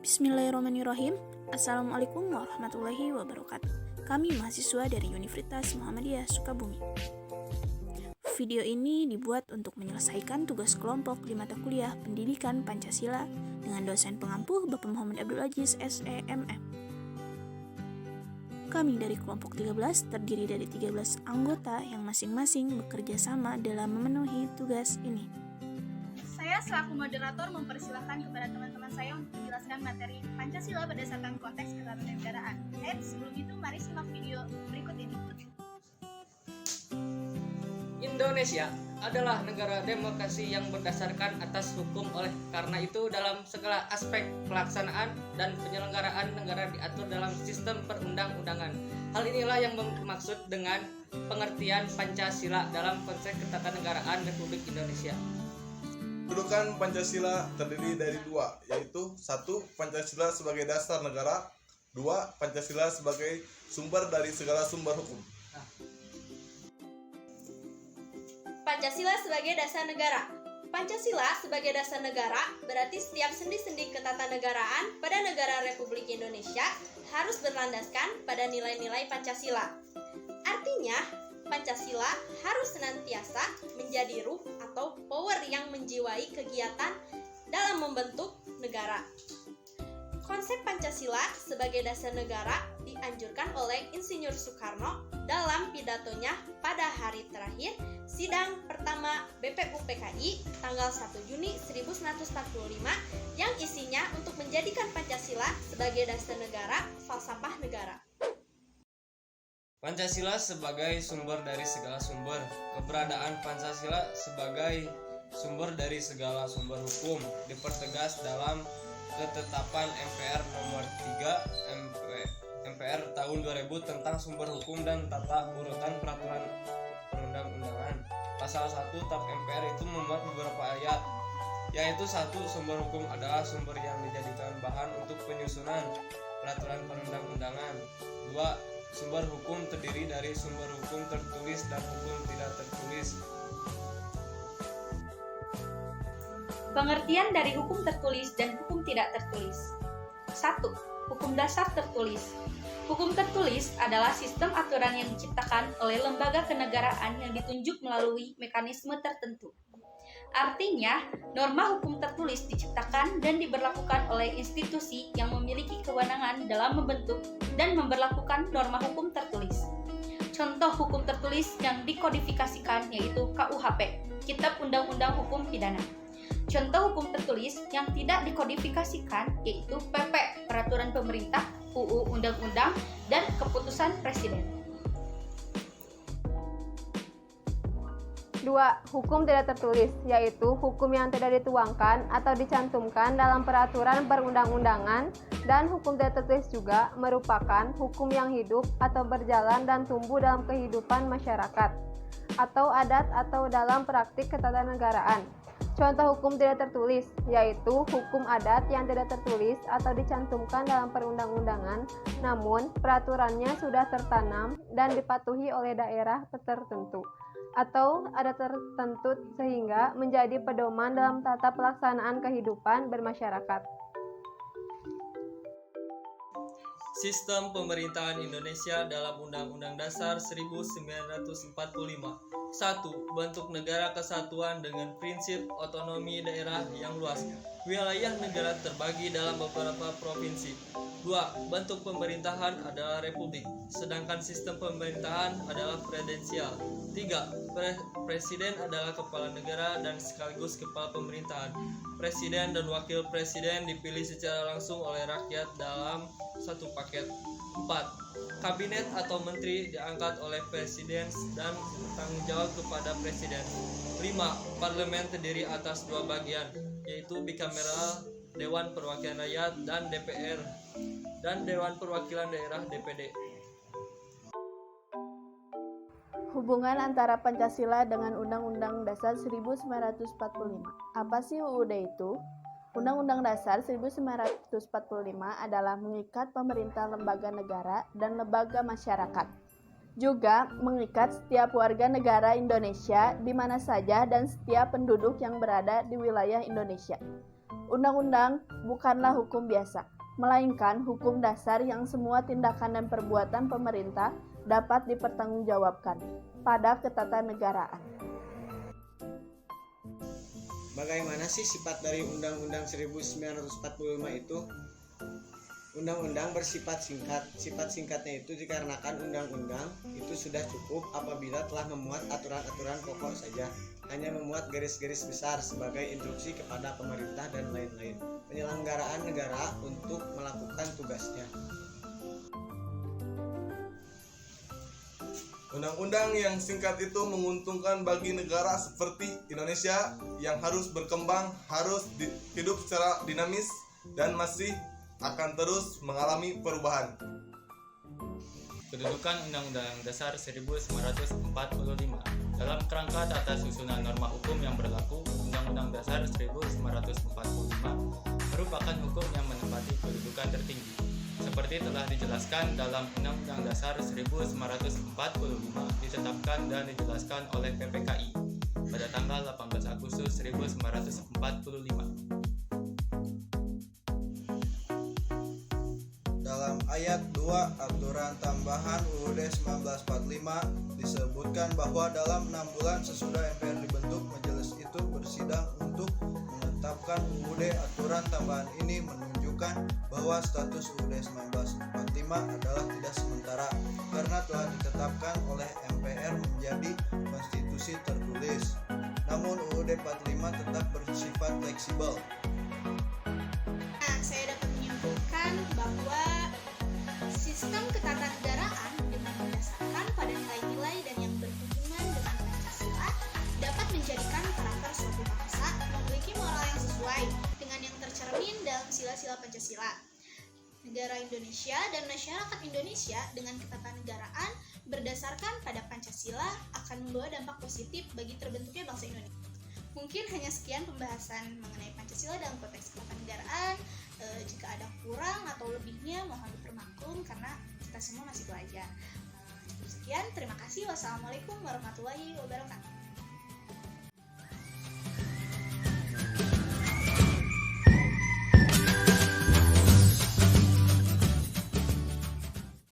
Bismillahirrahmanirrahim. Assalamualaikum warahmatullahi wabarakatuh. Kami mahasiswa dari Universitas Muhammadiyah Sukabumi. Video ini dibuat untuk menyelesaikan tugas kelompok di mata kuliah Pendidikan Pancasila dengan dosen pengampu Bapak Muhammad Abdul Aziz SEMM. Kami dari kelompok 13 terdiri dari 13 anggota yang masing-masing bekerja sama dalam memenuhi tugas ini. Saya selaku moderator mempersilahkan kepada teman-teman saya untuk menjelaskan materi Pancasila berdasarkan konteks ketatanegaraan. Sebelum itu mari simak video berikut ini. Indonesia adalah negara demokrasi yang berdasarkan atas hukum. Oleh karena itu dalam segala aspek pelaksanaan dan penyelenggaraan negara diatur dalam sistem perundang-undangan. Hal inilah yang bermaksud dengan pengertian Pancasila dalam konteks ketatanegaraan Republik Indonesia. Kedudukan Pancasila terdiri dari dua, yaitu 1. Pancasila sebagai dasar negara, 2. Pancasila sebagai sumber dari segala sumber hukum. Pancasila sebagai dasar negara. Pancasila sebagai dasar negara berarti setiap sendi-sendi ketatanegaraan pada negara Republik Indonesia harus berlandaskan pada nilai-nilai Pancasila. Artinya, Pancasila harus senantiasa menjadi ruh atau power yang menjiwai kegiatan dalam membentuk negara. Konsep Pancasila sebagai dasar negara dianjurkan oleh Insinyur Soekarno dalam pidatonya pada hari terakhir sidang pertama BPUPKI tanggal 1 Juni 1945 yang isinya untuk menjadikan Pancasila sebagai dasar negara, falsafah negara. Pancasila sebagai sumber dari segala sumber. Keberadaan Pancasila sebagai sumber dari segala sumber hukum dipertegas dalam Ketetapan MPR nomor 3 MPR tahun 2000 tentang sumber hukum dan tata urutan peraturan perundang-undangan. Pasal 1 TAP MPR itu memuat beberapa ayat, yaitu 1. Sumber hukum adalah sumber yang dijadikan bahan untuk penyusunan peraturan perundang-undangan. 2. Sumber hukum terdiri dari sumber hukum tertulis dan hukum tidak tertulis. Pengertian dari hukum tertulis dan hukum tidak tertulis. 1. Hukum dasar tertulis. Hukum tertulis adalah sistem aturan yang diciptakan oleh lembaga kenegaraan yang ditunjuk melalui mekanisme tertentu. Artinya, norma hukum tertulis diciptakan dan diberlakukan oleh institusi yang memiliki kewenangan dalam membentuk dan memberlakukan norma hukum tertulis. Contoh hukum tertulis yang dikodifikasikan yaitu KUHP, Kitab Undang-Undang Hukum Pidana. Contoh hukum tertulis yang tidak dikodifikasikan yaitu PP, Peraturan Pemerintah, UU Undang-Undang, dan Keputusan Presiden. 2. Hukum tidak tertulis, yaitu hukum yang tidak dituangkan atau dicantumkan dalam peraturan perundang-undangan, dan hukum tidak tertulis juga merupakan hukum yang hidup atau berjalan dan tumbuh dalam kehidupan masyarakat, atau adat atau dalam praktik ketatanegaraan. Contoh hukum tidak tertulis, yaitu hukum adat yang tidak tertulis atau dicantumkan dalam perundang-undangan, namun peraturannya sudah tertanam dan dipatuhi oleh daerah tertentu atau ada tertentu sehingga menjadi pedoman dalam tata pelaksanaan kehidupan bermasyarakat. Sistem pemerintahan Indonesia dalam Undang-Undang Dasar 1945. 1. Bentuk negara kesatuan dengan prinsip otonomi daerah yang luas. Wilayah negara terbagi dalam beberapa provinsi. 2. Bentuk pemerintahan adalah republik, sedangkan sistem pemerintahan adalah presidensial. 3. Presiden adalah kepala negara dan sekaligus kepala pemerintahan. Presiden dan wakil presiden dipilih secara langsung oleh rakyat dalam satu paket. 4. Kabinet atau menteri diangkat oleh presiden dan bertanggung jawab kepada presiden. 5. Parlemen terdiri atas dua bagian, yaitu bikameral, Dewan Perwakilan Rakyat, dan DPR, dan Dewan Perwakilan Daerah DPD. Hubungan antara Pancasila dengan Undang-Undang Dasar 1945. Apa sih UUD itu? Undang-Undang Dasar 1945 adalah mengikat pemerintah lembaga negara dan lembaga masyarakat. Juga mengikat setiap warga negara Indonesia di mana saja dan setiap penduduk yang berada di wilayah Indonesia. Undang-undang bukanlah hukum biasa, melainkan hukum dasar yang semua tindakan dan perbuatan pemerintah dapat dipertanggungjawabkan pada ketatanegaraan. Bagaimana sih sifat dari Undang-Undang 1945 itu? Undang-undang bersifat singkat. Sifat singkatnya itu dikarenakan undang-undang itu sudah cukup apabila telah memuat aturan-aturan pokok saja, hanya memuat garis-garis besar sebagai instruksi kepada pemerintah dan lain-lain penyelenggaraan negara untuk melakukan tugasnya. Undang-undang yang singkat itu menguntungkan bagi negara seperti Indonesia yang harus berkembang, harus hidup secara dinamis, dan masih akan terus mengalami perubahan. Kedudukan Undang-Undang Dasar 1945 dalam kerangka tata susunan norma hukum yang berlaku, Undang-Undang Dasar 1945 merupakan hukum yang menempati kedudukan tertinggi. Seperti telah dijelaskan dalam Undang-Undang Dasar 1945 ditetapkan dan dijelaskan oleh PPKI pada tanggal 18 Agustus 1945. Dalam ayat 2 aturan tambahan UUD 1945 disebutkan bahwa dalam 6 bulan sesudah MPR dibentuk, majelis itu bersidang untuk menetapkan UUD. Aturan tambahan ini menunjukkan bahwa status UUD 1945 adalah tidak sementara karena telah ditetapkan oleh MPR menjadi konstitusi tertulis. Namun UUD 45 tetap bersifat fleksibel. Nah, saya dapat menyimpulkan bahwa sistem ketatanegaraan dengan berdasarkan pada nilai-nilai dan yang berhubungan dengan Pancasila dapat menjadikan karakter suatu bangsa memiliki moral yang sesuai dengan yang tercermin dalam sila-sila Pancasila. Negara Indonesia dan masyarakat Indonesia dengan ketatanegaraan berdasarkan pada Pancasila akan membawa dampak positif bagi terbentuknya bangsa Indonesia. Mungkin hanya sekian pembahasan mengenai Pancasila dalam konteks ketatanegaraan. Jika ada kurang atau lebihnya mohon dipermaklum karena kita semua masih belajar. Cukup sekian, terima kasih. Wassalamualaikum warahmatullahi wabarakatuh.